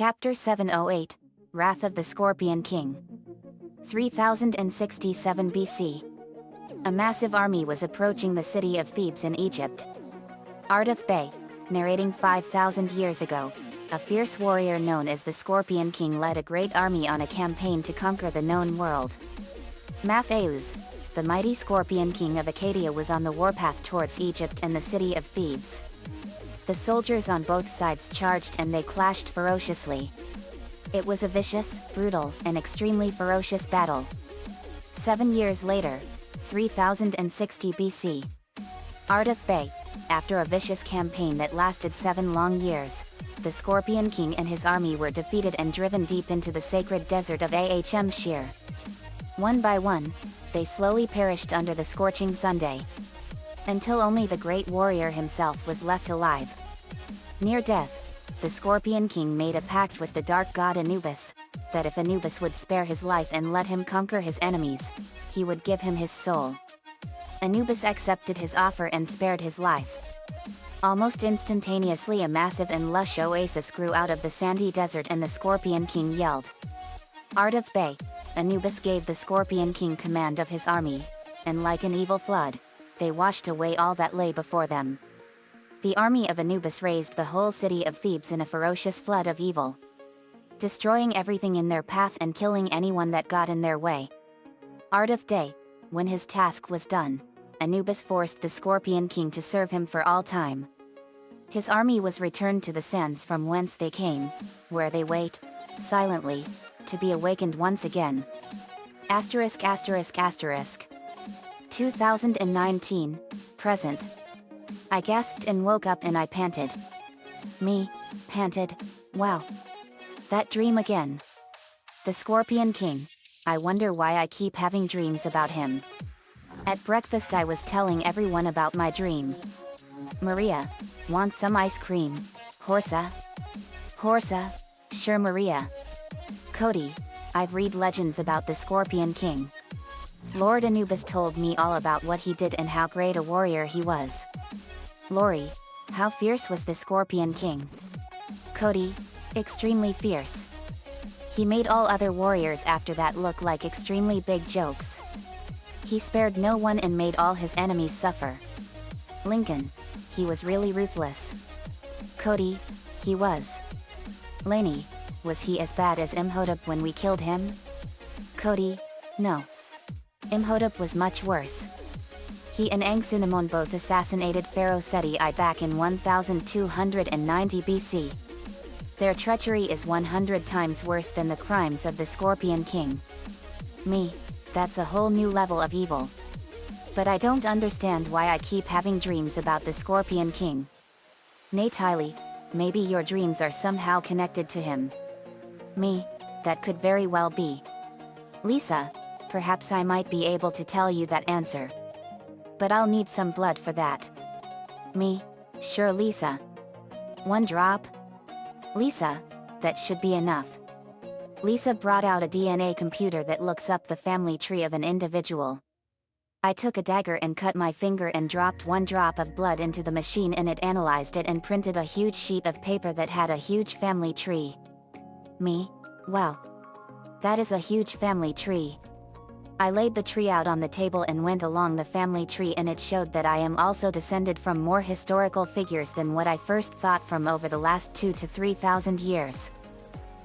Chapter 708, Wrath of the Scorpion King. 3067 BC. A massive army was approaching the city of Thebes in Egypt. Ardith Bey, narrating 5,000 years ago, a fierce warrior known as the Scorpion King led a great army on a campaign to conquer the known world. Mattheus, the mighty Scorpion King of Acadia, was on the warpath towards Egypt and the city of Thebes. The soldiers on both sides charged and they clashed ferociously. It was a vicious, brutal, and extremely ferocious battle. 7 years later, 3060 BC. Ardith Bey, after a vicious campaign that lasted 7 long years, the Scorpion King and his army were defeated and driven deep into the sacred desert of Shir. One by one, they slowly perished under the scorching sunday, until only the great warrior himself was left alive. Near death, the Scorpion King made a pact with the dark god Anubis, that if Anubis would spare his life and let him conquer his enemies, he would give him his soul. Anubis accepted his offer and spared his life. Almost instantaneously, a massive and lush oasis grew out of the sandy desert and the Scorpion King yelled, "Ardith Bey!" Anubis gave the Scorpion King command of his army, and like an evil flood, they washed away all that lay before them. The army of Anubis raised the whole city of Thebes in a ferocious flood of evil, destroying everything in their path and killing anyone that got in their way. Ardith Bey, when his task was done, Anubis forced the Scorpion King to serve him for all time. His army was returned to the sands from whence they came, where they wait, silently, to be awakened once again. *****. 2019, present. I gasped and woke up and I panted. Panted, wow. That dream again. The Scorpion King, I wonder why I keep having dreams about him. At breakfast I was telling everyone about my dream. Maria, want some ice cream? Horsa? Sure Maria. Cody, I've read legends about the Scorpion King. Lord Anubis told me all about what he did and how great a warrior he was. Lori, how fierce was the Scorpion King? Cody, extremely fierce. He made all other warriors after that look like extremely big jokes. He spared no one and made all his enemies suffer. Lincoln, he was really ruthless. Cody, he was. Lainey, was he as bad as Imhotep when we killed him? Cody, no. Imhotep was much worse. He and Anxunamon both assassinated Pharaoh Seti I back in 1290 BC. Their treachery is 100 times worse than the crimes of the Scorpion King. That's a whole new level of evil. But I don't understand why I keep having dreams about the Scorpion King. Natalie, maybe your dreams are somehow connected to him. That could very well be. Lisa, perhaps I might be able to tell you that answer. But I'll need some blood for that. Sure Lisa. 1 drop? Lisa, that should be enough. Lisa brought out a DNA computer that looks up the family tree of an individual. I took a dagger and cut my finger and dropped 1 drop of blood into the machine and it analyzed it and printed a huge sheet of paper that had a huge family tree. Wow. That is a huge family tree. I laid the tree out on the table and went along the family tree and it showed that I am also descended from more historical figures than what I first thought from over the last 2,000 to 3,000 years.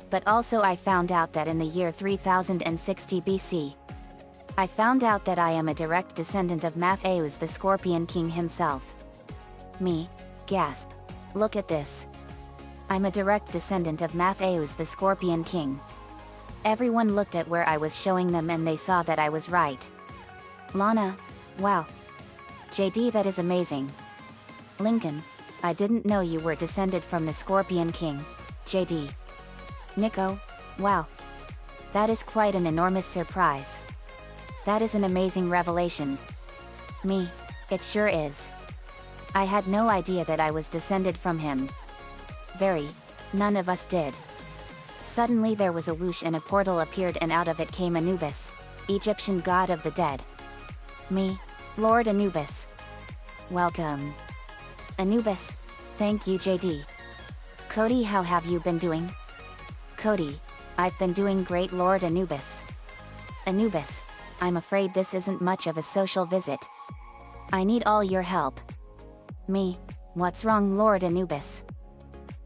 But also I found out that in the year 3060 BC, I found out that I am a direct descendant of Mattheus the Scorpion King himself. Gasp. Look at this. I'm a direct descendant of Mattheus the Scorpion King. Everyone looked at where I was showing them and they saw that I was right. Lana, wow. JD, that is amazing. Lincoln, I didn't know you were descended from the Scorpion King. JD. Nico, wow. That is quite an enormous surprise. That is an amazing revelation. It sure is. I had no idea that I was descended from him. None of us did. Suddenly there was a whoosh and a portal appeared and out of it came Anubis, Egyptian god of the dead. Lord Anubis. Welcome. Anubis, thank you JD. Cody, how have you been doing? Cody, I've been doing great, Lord Anubis. Anubis, I'm afraid this isn't much of a social visit. I need all your help. Me, what's wrong, Lord Anubis?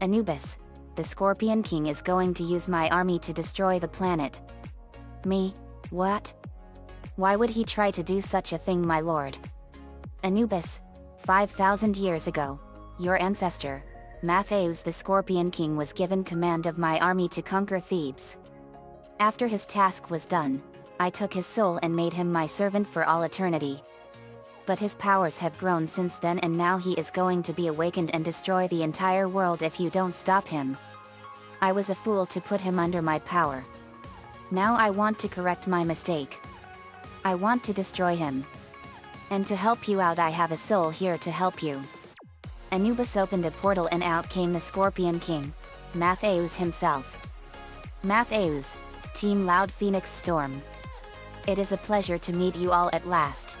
Anubis, the Scorpion King is going to use my army to destroy the planet. Me, what? Why would he try to do such a thing, my lord? Anubis, 5,000 years ago, your ancestor, Mattheus the Scorpion King, was given command of my army to conquer Thebes. After his task was done, I took his soul and made him my servant for all eternity. But his powers have grown since then, and now he is going to be awakened and destroy the entire world if you don't stop him. I was a fool to put him under my power. Now I want to correct my mistake. I want to destroy him. And to help you out, I have a soul here to help you. Anubis opened a portal and out came the Scorpion King, Mattheus himself. Mattheus, Team Loud Phoenix Storm. It is a pleasure to meet you all at last.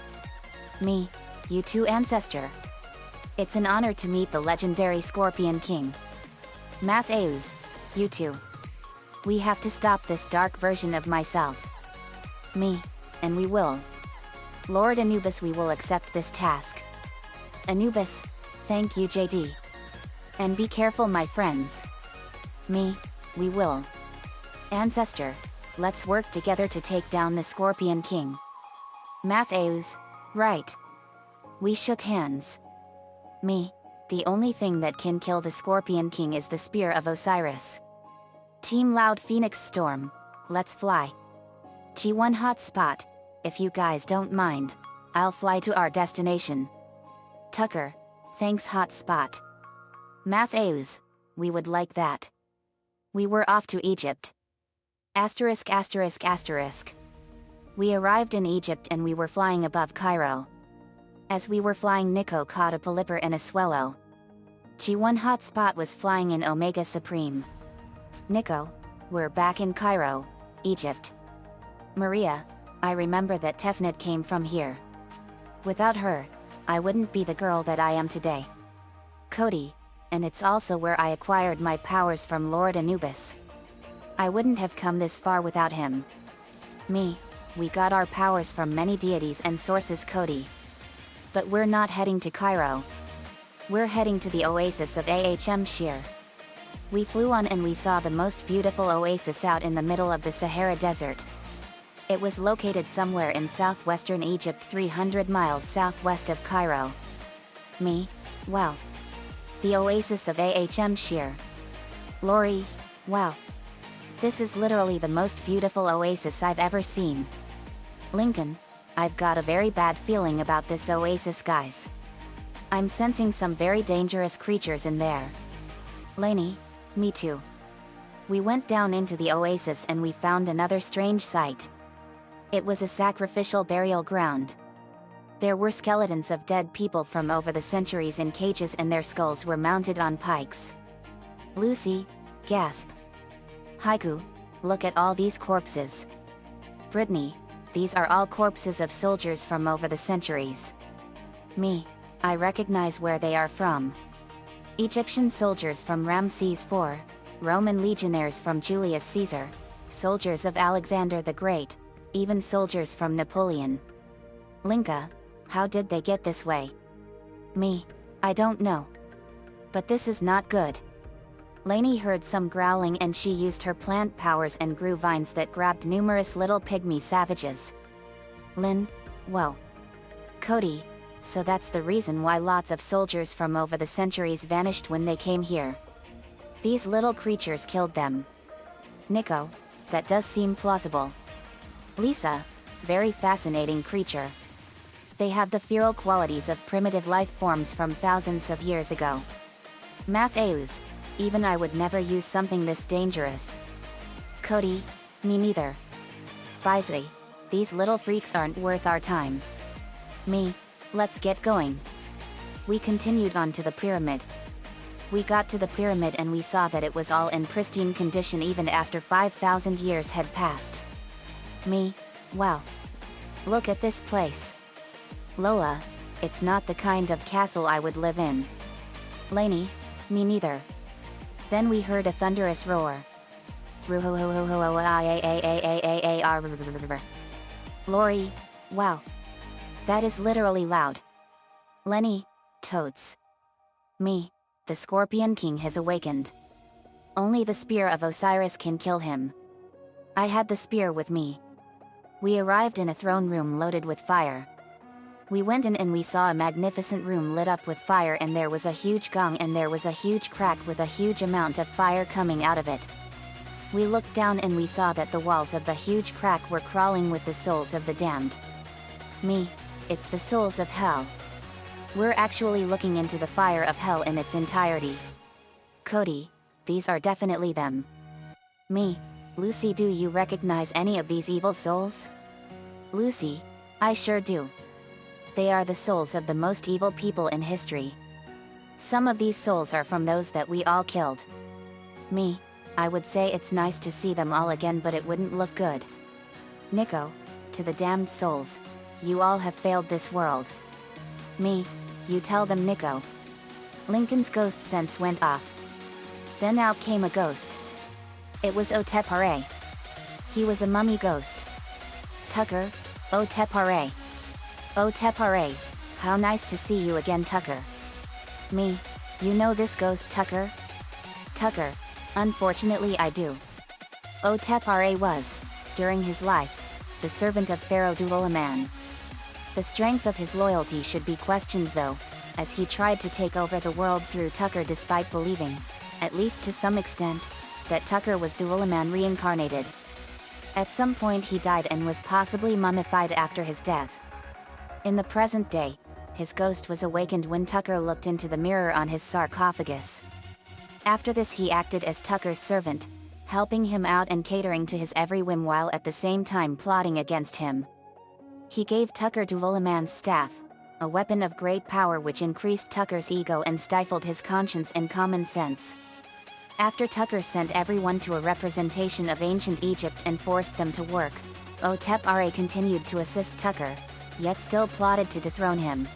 Me, you too, ancestor. It's an honor to meet the legendary Scorpion King. Mattheus, you too. We have to stop this dark version of myself. Me, and we will. Lord Anubis, we will accept this task. Anubis, thank you, JD. And be careful, my friends. Me, we will. Ancestor, let's work together to take down the Scorpion King. Mattheus, right. We shook hands. Me, the only thing that can kill the Scorpion King is the Spear of Osiris. Team Loud Phoenix Storm, let's fly. G1 hotspot, if you guys don't mind, I'll fly to our destination. Tucker, thanks hotspot. Mattheus, we would like that. We were off to Egypt. Asterisk asterisk asterisk. We arrived in Egypt and we were flying above Cairo. As we were flying, Nico caught a polyper and a swallow. G1 hotspot was flying in Omega Supreme. Nico, we're back in Cairo, Egypt. Maria, I remember that Tefnut came from here. Without her, I wouldn't be the girl that I am today. Cody, and it's also where I acquired my powers from Lord Anubis. I wouldn't have come this far without him. Me, we got our powers from many deities and sources, Cody. But we're not heading to Cairo. We're heading to the oasis of Shir. We flew on and we saw the most beautiful oasis out in the middle of the Sahara Desert. It was located somewhere in southwestern Egypt, 300 miles southwest of Cairo. Me, wow. The oasis of Shir. Lori, wow. This is literally the most beautiful oasis I've ever seen. Lincoln, I've got a very bad feeling about this oasis, guys. I'm sensing some very dangerous creatures in there. Lainey, me too. We went down into the oasis and we found another strange sight. It was a sacrificial burial ground. There were skeletons of dead people from over the centuries in cages and their skulls were mounted on pikes. Lucy, gasp. Haiku, look at all these corpses. Brittany, these are all corpses of soldiers from over the centuries. Me, I recognize where they are from. Egyptian soldiers from Ramses IV, Roman legionnaires from Julius Caesar, soldiers of Alexander the Great, even soldiers from Napoleon. Linka, how did they get this way? Me, I don't know. But this is not good. Lainey heard some growling and she used her plant powers and grew vines that grabbed numerous little pygmy savages. Lynn, whoa. Cody, so that's the reason why lots of soldiers from over the centuries vanished when they came here. These little creatures killed them. Nico, that does seem plausible. Lisa, very fascinating creature. They have the feral qualities of primitive life forms from thousands of years ago. Mattheus, even I would never use something this dangerous. Cody, me neither. Bisley, these little freaks aren't worth our time. Me, let's get going. We continued on to the pyramid. We got to the pyramid and we saw that it was all in pristine condition even after 5,000 years had passed. Me, wow. Look at this place. Lola, it's not the kind of castle I would live in. Lainey, me neither. Then we heard a thunderous roar. Lori, wow. That is literally loud. Lenny, toads. Me, the Scorpion King has awakened. Only the spear of Osiris can kill him. I had the spear with me. We arrived in a throne room loaded with fire. We went in and we saw a magnificent room lit up with fire, and there was a huge gong and there was a huge crack with a huge amount of fire coming out of it. We looked down and we saw that the walls of the huge crack were crawling with the souls of the damned. Me, it's the souls of hell. We're actually looking into the fire of hell in its entirety. Cody, these are definitely them. Me, Lucy, do you recognize any of these evil souls? Lucy, I sure do. They are the souls of the most evil people in history. Some of these souls are from those that we all killed. Me, I would say it's nice to see them all again, but it wouldn't look good. Nico, to the damned souls, you all have failed this world. Me, you tell them, Nico. Lincoln's ghost sense went off. Then out came a ghost. It was Otepare. He was a mummy ghost. Tucker, Otepare. Otepare, how nice to see you again, Tucker. Me, you know this ghost, Tucker? Tucker, unfortunately I do. Otepare was, during his life, the servant of Pharaoh Duolaman. The strength of his loyalty should be questioned though, as he tried to take over the world through Tucker despite believing, at least to some extent, that Tucker was Duolaman reincarnated. At some point he died and was possibly mummified after his death. In the present day, his ghost was awakened when Tucker looked into the mirror on his sarcophagus. After this he acted as Tucker's servant, helping him out and catering to his every whim while at the same time plotting against him. He gave Tucker Duolaman's staff, a weapon of great power which increased Tucker's ego and stifled his conscience and common sense. After Tucker sent everyone to a representation of ancient Egypt and forced them to work, Otepare continued to assist Tucker, yet still plotted to dethrone him.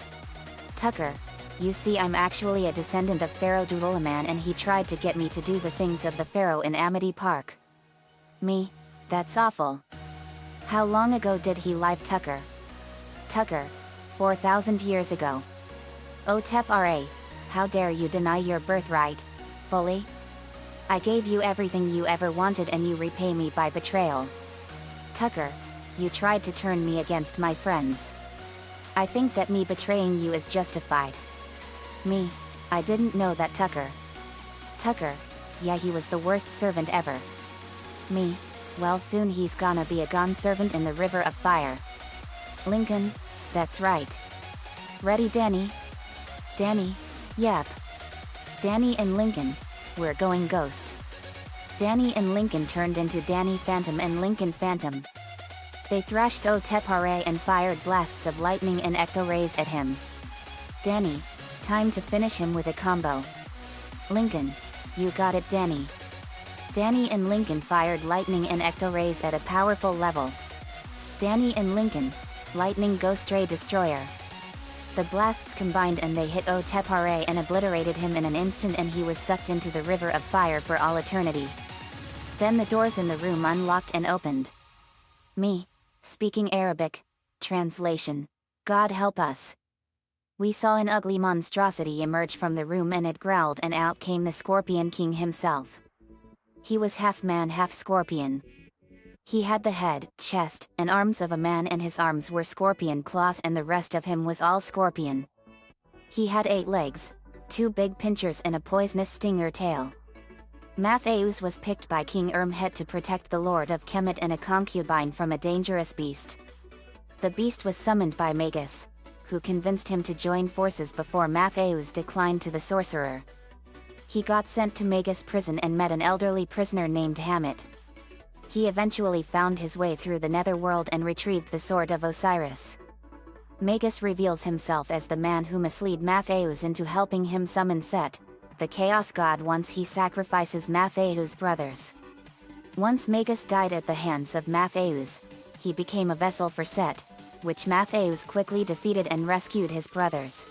Tucker, you see, I'm actually a descendant of Pharaoh Duolaman and he tried to get me to do the things of the Pharaoh in Amity Park. Me, that's awful. How long ago did he live, Tucker? Tucker, 4,000 years ago. Otepare, how dare you deny your birthright, fully? I gave you everything you ever wanted and you repay me by betrayal. Tucker, you tried to turn me against my friends. I think that me betraying you is justified. Me, I didn't know that, Tucker. Tucker, yeah, he was the worst servant ever. Me, well, soon he's gonna be a gone servant in the river of fire. Lincoln, that's right. Ready, Danny? Danny, yep. Danny and Lincoln, we're going ghost. Danny and Lincoln turned into Danny Phantom and Lincoln Phantom. They thrashed Otepare and fired blasts of lightning and ecto-rays at him. Danny, time to finish him with a combo. Lincoln, you got it, Danny. Danny and Lincoln fired lightning and ecto-rays at a powerful level. Danny and Lincoln, Lightning Ghost Ray Destroyer. The blasts combined and they hit Otepare and obliterated him in an instant, and he was sucked into the river of fire for all eternity. Then the doors in the room unlocked and opened. Me, speaking Arabic, translation, God help us. We saw an ugly monstrosity emerge from the room and it growled, and out came the Scorpion King himself. He was half man, half scorpion. He had the head, chest, and arms of a man, and his arms were scorpion claws and the rest of him was all scorpion. He had 8 legs, 2 big pinchers and a poisonous stinger tail. Mattheus was picked by King Ermhet to protect the Lord of Kemet and a concubine from a dangerous beast. The beast was summoned by Magus, who convinced him to join forces before Mattheus declined to the sorcerer. He got sent to Magus prison and met an elderly prisoner named Hammett. He eventually found his way through the netherworld and retrieved the sword of Osiris. Magus reveals himself as the man who misled Mattheus into helping him summon Set, the chaos god, once he sacrifices Mattheus' brothers. Once Magus died at the hands of Mattheus, he became a vessel for Set, which Mattheus quickly defeated and rescued his brothers.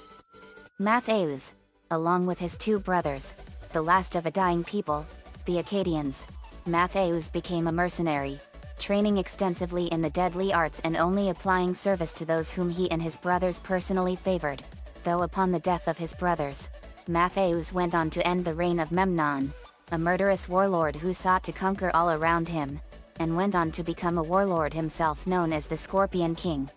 Mattheus, along with his 2 brothers, the last of a dying people, the Akkadians, Mattheus became a mercenary, training extensively in the deadly arts and only applying service to those whom he and his brothers personally favored. Though upon the death of his brothers, Mattheus went on to end the reign of Memnon, a murderous warlord who sought to conquer all around him, and went on to become a warlord himself known as the Scorpion King.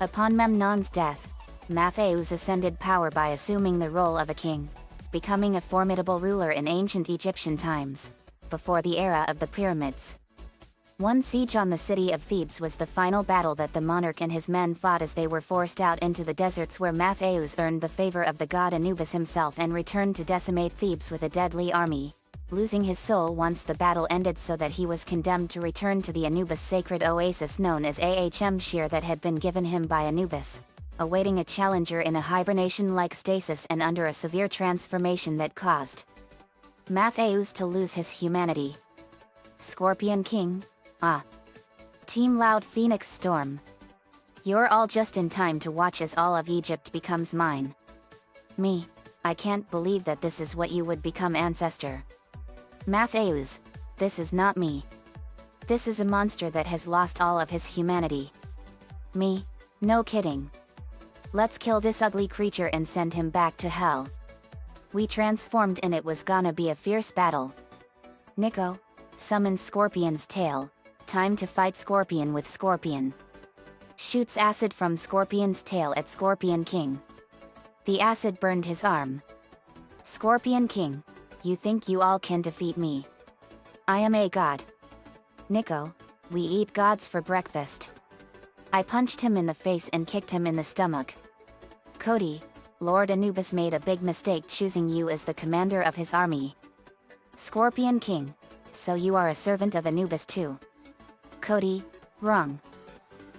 Upon Memnon's death, Mattheus ascended power by assuming the role of a king, becoming a formidable ruler in ancient Egyptian times, before the era of the pyramids. One siege on the city of Thebes was the final battle that the monarch and his men fought as they were forced out into the deserts, where Mattheus earned the favor of the god Anubis himself and returned to decimate Thebes with a deadly army, losing his soul once the battle ended, so that he was condemned to return to the Anubis sacred oasis known as Shir that had been given him by Anubis, awaiting a challenger in a hibernation-like stasis and under a severe transformation that caused Mattheus to lose his humanity. Scorpion King? Ah. Team Loud Phoenix Storm. You're all just in time to watch as all of Egypt becomes mine. Me. I can't believe that this is what you would become, ancestor. Mattheus. This is not me. This is a monster that has lost all of his humanity. Me. No kidding. Let's kill this ugly creature and send him back to hell. We transformed and it was gonna be a fierce battle. Nico. Summon Scorpion's tail. Time to fight Scorpion with Scorpion. Shoots acid from Scorpion's tail at Scorpion King. The acid burned his arm. Scorpion King, you think you all can defeat me? I am a god. Nico, we eat gods for breakfast. I punched him in the face and kicked him in the stomach. Cody, Lord Anubis made a big mistake choosing you as the commander of his army. Scorpion King, so you are a servant of Anubis too. Cody, wrong.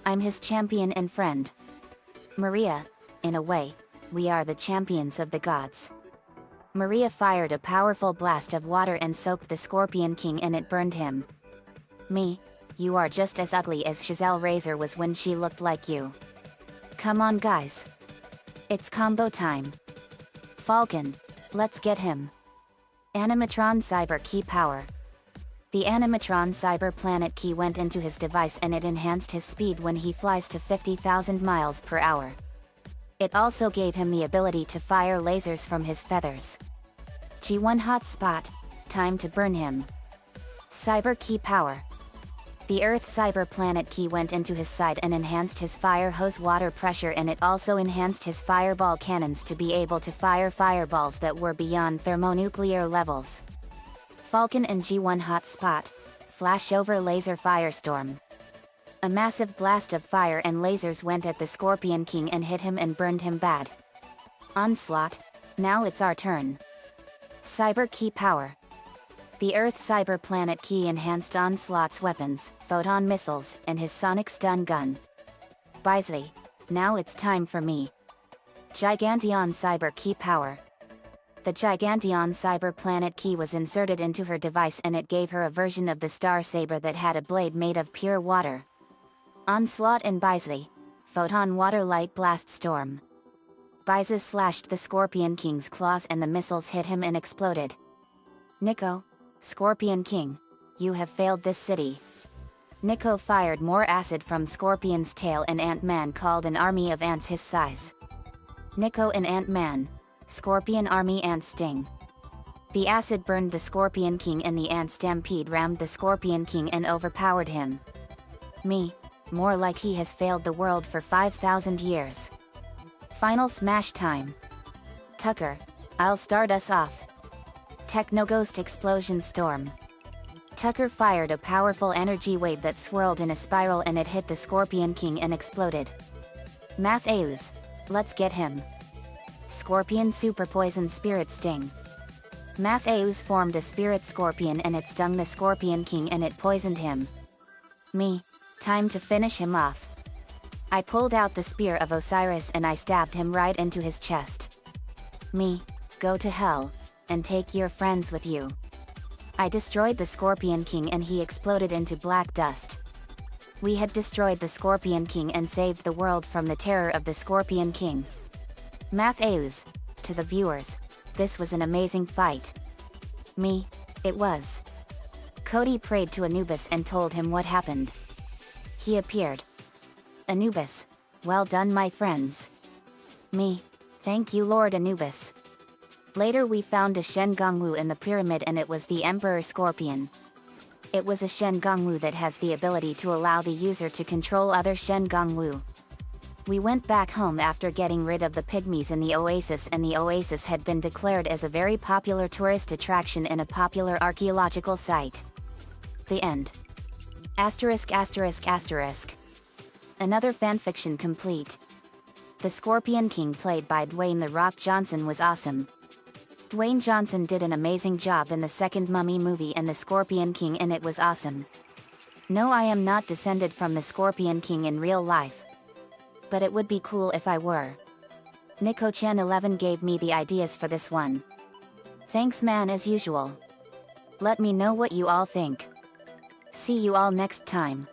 I'm his champion and friend. Maria, in a way, we are the champions of the gods. Maria fired a powerful blast of water and soaked the Scorpion King and it burned him. Me, you are just as ugly as Giselle Razor was when she looked like you. Come on guys. It's combo time. Falcon, let's get him. Animatron Cyber Key Power. The Animatron Cyber Planet Key went into his device and it enhanced his speed when he flies to 50,000 miles per hour. It also gave him the ability to fire lasers from his feathers. G1 Hotspot, time to burn him. Cyber Key Power. The Earth Cyber Planet Key went into his side and enhanced his fire hose water pressure, and it also enhanced his fireball cannons to be able to fire fireballs that were beyond thermonuclear levels. Falcon and G1 Hotspot, Flashover Laser Firestorm. A massive blast of fire and lasers went at the Scorpion King and hit him and burned him bad. Onslaught, now it's our turn. Cyber Key Power. The Earth Cyber Planet Key enhanced Onslaught's weapons, photon missiles, and his sonic stun gun. Bisley, now it's time for me. Giganteon Cyber Key Power. The Giganteon Cyber Planet Key was inserted into her device and it gave her a version of the Star Saber that had a blade made of pure water. Onslaught and Bisley, Photon Water Light Blast Storm. Bisley slashed the Scorpion King's claws and the missiles hit him and exploded. Nico, Scorpion King, you have failed this city. Nico fired more acid from Scorpion's tail and Ant-Man called an army of ants his size. Nico and Ant-Man, Scorpion Army Ant Sting. The acid burned the Scorpion King and the Ant Stampede rammed the Scorpion King and overpowered him. Me, more like he has failed the world for 5,000 years. Final smash time. Tucker, I'll start us off. Technoghost Explosion Storm. Tucker fired a powerful energy wave that swirled in a spiral and it hit the Scorpion King and exploded. Mattheus, let's get him. Scorpion Super Poison Spirit Sting. Mattheus formed a spirit scorpion and it stung the Scorpion King and it poisoned him. Me, time to finish him off. I pulled out the spear of Osiris and I stabbed him right into his chest. Me, go to hell, and take your friends with you. I destroyed the Scorpion King and he exploded into black dust. We had destroyed the Scorpion King and saved the world from the terror of the Scorpion King. Mattheus, to the viewers, this was an amazing fight. Me, it was. Cody prayed to Anubis and told him what happened. He appeared. Anubis, well done my friends. Me, thank you Lord Anubis. Later we found a Shen Gongwu in the pyramid and it was the Emperor Scorpion. It was a Shen Gongwu that has the ability to allow the user to control other Shen Gongwu. We went back home after getting rid of the pygmies in the oasis, and the oasis had been declared as a very popular tourist attraction and a popular archaeological site. The end. Asterisk asterisk asterisk. Another fanfiction complete. The Scorpion King played by Dwayne "The Rock" Johnson was awesome. Dwayne Johnson did an amazing job in the second Mummy movie and the Scorpion King, and it was awesome. No, I am not descended from the Scorpion King in real life. But it would be cool if I were. Nico-chan11 gave me the ideas for this one. Thanks man as usual. Let me know what you all think. See you all next time.